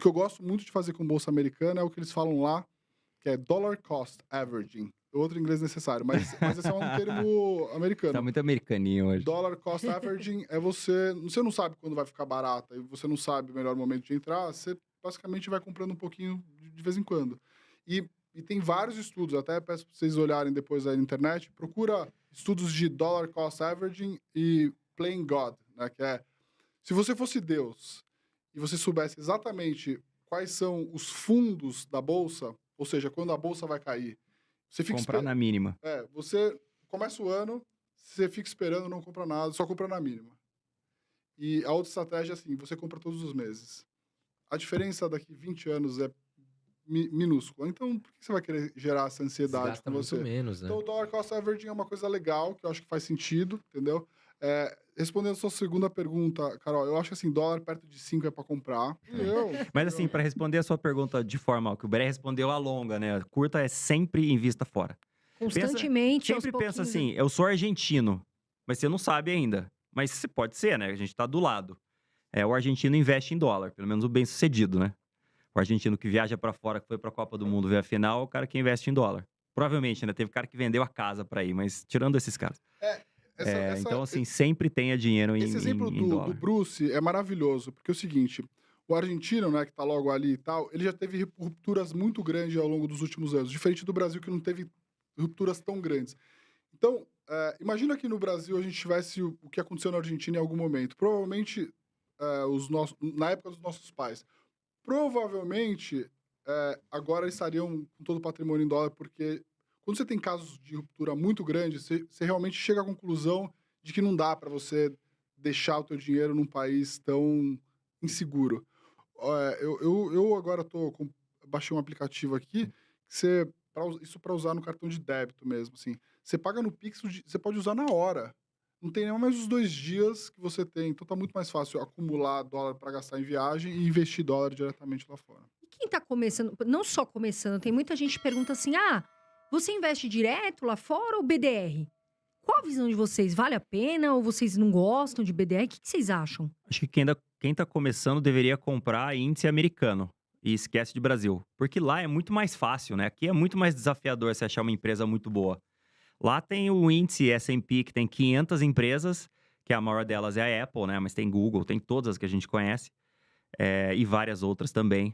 O que eu gosto muito de fazer com bolsa americana é o que eles falam lá, que é dollar cost averaging. Outro inglês necessário, mas esse é um termo Tá americano. muito americaninho hoje. Dollar cost averaging é você não sabe quando vai ficar barata e você não sabe o melhor momento de entrar, você basicamente vai comprando um pouquinho de vez em quando. E, e tem vários estudos, até peço para vocês olharem depois aí na internet, procura estudos de dollar cost averaging e playing God, né, que é, se você fosse Deus e você soubesse exatamente quais são os fundos da bolsa, ou seja, quando a bolsa vai cair, você fica Comprar na mínima. você começa o ano, você fica esperando, não compra nada, só compra na mínima. E a outra estratégia é assim, você compra todos os meses. A diferença daqui 20 anos é minúscula. Então, por que você vai querer gerar essa ansiedade Desgasta com muito você? menos, Então, né? o dollar cost averaging é uma coisa legal, que eu acho que faz sentido, entendeu? Respondendo a sua segunda pergunta, Carol, eu acho que assim, dólar perto de 5 é para comprar. Mas assim, para responder a sua pergunta de forma que o Beré respondeu a longa, né? A curta é sempre invista fora. Constantemente, aos Sempre pensa pouquinhos. assim, eu sou argentino, mas você não sabe ainda. Mas você pode ser, né? A gente tá do lado. O argentino investe em dólar, pelo menos o bem-sucedido, né? O argentino que viaja para fora, que foi para a Copa do Mundo ver a final, é o cara que investe em dólar. Provavelmente, né? Teve cara que vendeu a casa para ir, mas tirando esses caras. É, essa, essa, Então, assim, sempre tenha dinheiro Esse exemplo em do dólar. Bruce é maravilhoso, porque é o seguinte, o argentino, né, que tá logo ali e tal, ele já teve rupturas muito grandes ao longo dos últimos anos, diferente do Brasil, que não teve rupturas tão grandes. Então, imagina que no Brasil a gente tivesse o que aconteceu na Argentina em algum momento. Provavelmente, na época dos nossos pais, provavelmente agora eles estariam com todo o patrimônio em dólar, porque quando você tem casos de ruptura muito grandes, você realmente chega à conclusão de que não dá para você deixar o teu dinheiro num país tão inseguro. Eu agora baixei um aplicativo aqui, que isso para usar no cartão de débito mesmo, assim. Você paga no Pix, você pode usar na hora. Não tem nem mais os 2 dias que você tem. Então tá muito mais fácil acumular dólar para gastar em viagem e investir dólar diretamente lá fora. E quem tá começando, não só começando, tem muita gente que pergunta assim: você investe direto lá fora ou BDR? Qual a visão de vocês? Vale a pena ou vocês não gostam de BDR? O que vocês acham? Acho que quem tá começando deveria comprar índice americano e esquece de Brasil. Porque lá é muito mais fácil, né? Aqui é muito mais desafiador você achar uma empresa muito boa. Lá tem o índice S&P, que tem 500 empresas, que a maior delas é a Apple, né? Mas tem Google, tem todas as que a gente conhece, e várias outras também,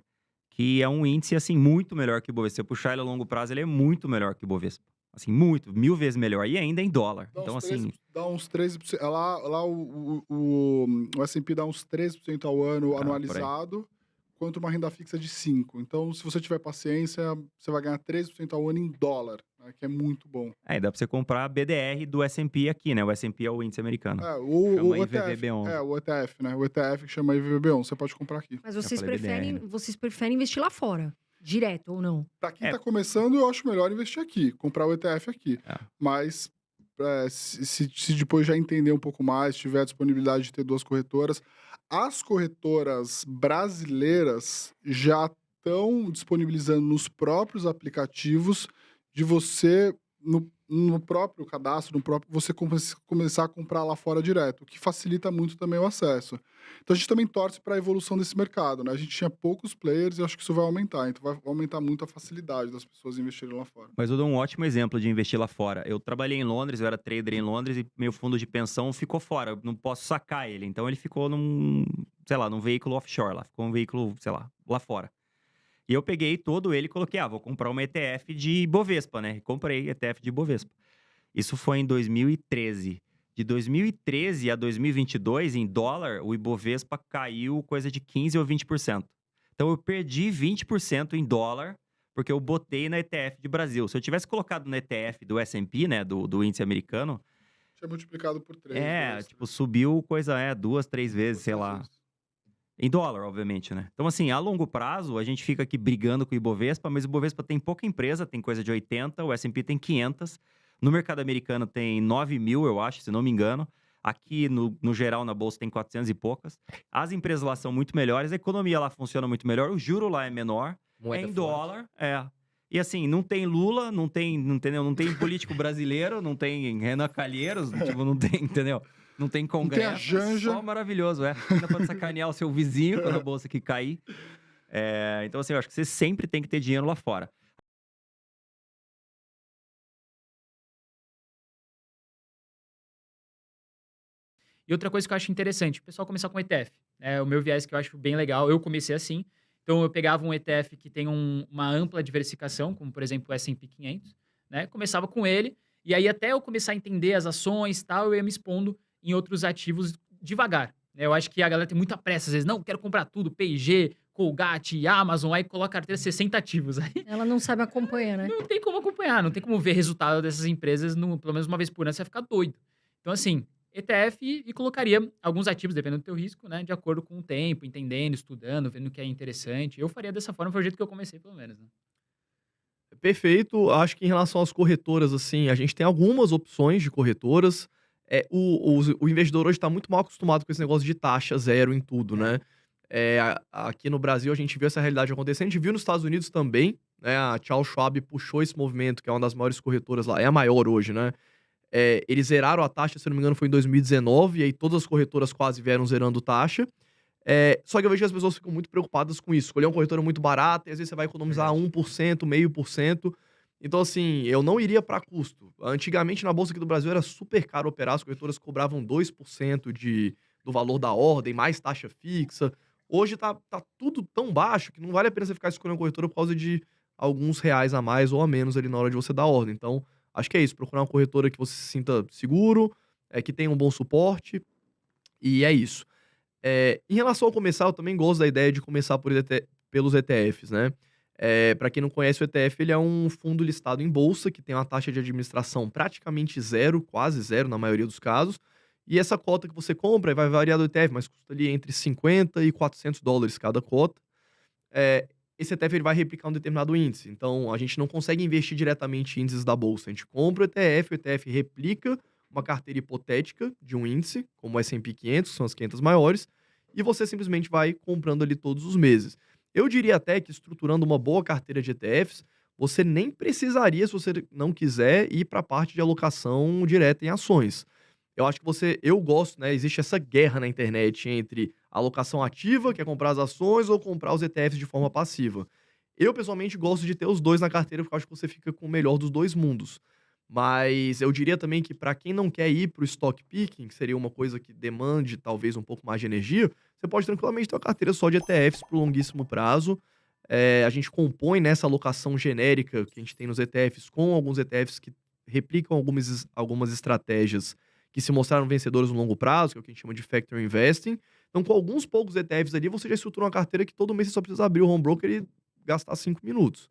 que é um índice, assim, muito melhor que o Bovespa. Se você puxar ele a longo prazo, ele é muito melhor que o Bovespa. Assim, muito, 1000 vezes melhor. E ainda em dólar. Dá Então, uns assim, 13, dá uns 13%. Lá o S&P dá uns 13% ao ano por aí. anualizado, quanto uma renda fixa de 5%. Então, se você tiver paciência, você vai ganhar 13% ao ano em dólar, né, que é muito bom. Dá pra você comprar a BDR do S&P aqui, né? O S&P é o índice americano. O Chama ETF. IVVB11. O ETF, né? O ETF que chama IVVB11, você pode comprar aqui. Mas falei BDR. vocês preferem investir lá fora? Direto ou não? Para quem É. está começando, eu acho melhor investir aqui, comprar o ETF aqui. É. Mas se depois já entender um pouco mais, tiver a disponibilidade de ter 2 corretoras, as corretoras brasileiras já estão disponibilizando nos próprios aplicativos de você, no próprio cadastro, você começar a comprar lá fora direto, o que facilita muito também o acesso. Então a gente também torce para a evolução desse mercado, né? A gente tinha poucos players e acho que isso vai aumentar. Então vai aumentar muito a facilidade das pessoas investirem lá fora. Mas eu dou um ótimo exemplo de investir lá fora. Eu trabalhei em Londres, eu era trader em Londres e meu fundo de pensão ficou fora. Eu não posso sacar ele. Então ele ficou num veículo offshore lá. Ficou um veículo, lá fora. E eu peguei todo ele e coloquei, vou comprar uma ETF de Bovespa, né? E comprei ETF de Bovespa. Isso foi em 2013. De 2013 a 2022, em dólar, o Ibovespa caiu coisa de 15% ou 20%. Então eu perdi 20% em dólar, porque eu botei na ETF de Brasil. Se eu tivesse colocado na ETF do S&P, né, do índice americano, Tinha multiplicado por 3. subiu coisa, 2, 3 vezes, sei lá. vezes. Em dólar, obviamente, né? Então, assim, a longo prazo, a gente fica aqui brigando com o Ibovespa, mas o Ibovespa tem pouca empresa, tem coisa de 80, o S&P tem 500. No mercado americano tem 9 mil, eu acho, se não me engano. Aqui, no geral, na bolsa tem 400 e poucas. As empresas lá são muito melhores, a economia lá funciona muito melhor, o juro lá é menor, Moeda em forte. dólar, E assim, não tem Lula, não tem, entendeu? Não tem político brasileiro, não tem Renan Calheiros, não tem, entendeu? Não tem congresso, a Janja. só maravilhoso, Ainda pode sacanear o seu vizinho quando a bolsa aqui cair. Então, assim, eu acho que você sempre tem que ter dinheiro lá fora. E outra coisa que eu acho interessante, o pessoal começar com ETF. É o meu viés que eu acho bem legal. Eu comecei assim. Então, eu pegava um ETF que tem uma ampla diversificação, como, por exemplo, o S&P 500, né? Começava com ele, e aí até eu começar a entender as ações e tal, eu ia me expondo em outros ativos devagar, né? Eu acho que a galera tem muita pressa, às vezes, não, quero comprar tudo, P&G, Colgate, Amazon, aí coloca a carteira 60 ativos. Aí Ela não sabe acompanhar, né? não tem como acompanhar, não tem como ver resultado dessas empresas, pelo menos uma vez por ano, você vai ficar doido. Então, assim, ETF e colocaria alguns ativos, dependendo do teu risco, né? De acordo com o tempo, entendendo, estudando, vendo o que é interessante. Eu faria dessa forma, foi o jeito que eu comecei, pelo menos, né? Perfeito. Acho que em relação às corretoras, assim, a gente tem algumas opções de corretoras. O investidor hoje está muito mal acostumado com esse negócio de taxa zero em tudo, né? Aqui no Brasil a gente viu essa realidade acontecendo, a gente viu nos Estados Unidos também, né? A Charles Schwab puxou esse movimento, que é uma das maiores corretoras lá, é a maior hoje, né? Eles zeraram a taxa, se não me engano, foi em 2019, e aí todas as corretoras quase vieram zerando taxa. Só que eu vejo que as pessoas ficam muito preocupadas com isso. Escolher uma corretora muito barata, e às vezes você vai economizar Verdade. 1%, 0,5%. Então, assim, eu não iria para custo. Antigamente, na Bolsa aqui do Brasil, era super caro operar. As corretoras cobravam 2% do valor da ordem, mais taxa fixa. Hoje tá tudo tão baixo que não vale a pena você ficar escolhendo uma corretora por causa de alguns reais a mais ou a menos ali na hora de você dar ordem. Então, acho que é isso. Procurar uma corretora que você se sinta seguro, que tenha um bom suporte. E é isso. Em relação a começar, eu também gosto da ideia de começar pelos ETFs, né? Para quem não conhece, o ETF ele é um fundo listado em bolsa, que tem uma taxa de administração praticamente zero, quase zero na maioria dos casos. E essa cota que você compra vai variar do ETF, mas custa ali entre 50 e $400 cada cota. Esse ETF ele vai replicar um determinado índice. Então, a gente não consegue investir diretamente em índices da bolsa. A gente compra o ETF replica uma carteira hipotética de um índice, como o S&P 500, que são as 500 maiores, e você simplesmente vai comprando ali todos os meses. Eu diria até que estruturando uma boa carteira de ETFs, você nem precisaria, se você não quiser, ir para a parte de alocação direta em ações. Eu acho que eu gosto, né? Existe essa guerra na internet entre alocação ativa, que é comprar as ações, ou comprar os ETFs de forma passiva. Eu, pessoalmente, gosto de ter os dois na carteira, porque eu acho que você fica com o melhor dos dois mundos. Mas eu diria também que para quem não quer ir para o stock picking, que seria uma coisa que demande talvez um pouco mais de energia, você pode tranquilamente ter uma carteira só de ETFs por longuíssimo prazo. A gente compõe nessa alocação genérica que a gente tem nos ETFs com alguns ETFs que replicam algumas estratégias que se mostraram vencedoras no longo prazo, que é o que a gente chama de Factor Investing. Então, com alguns poucos ETFs ali, você já estrutura uma carteira que todo mês você só precisa abrir o home broker e gastar 5 minutos.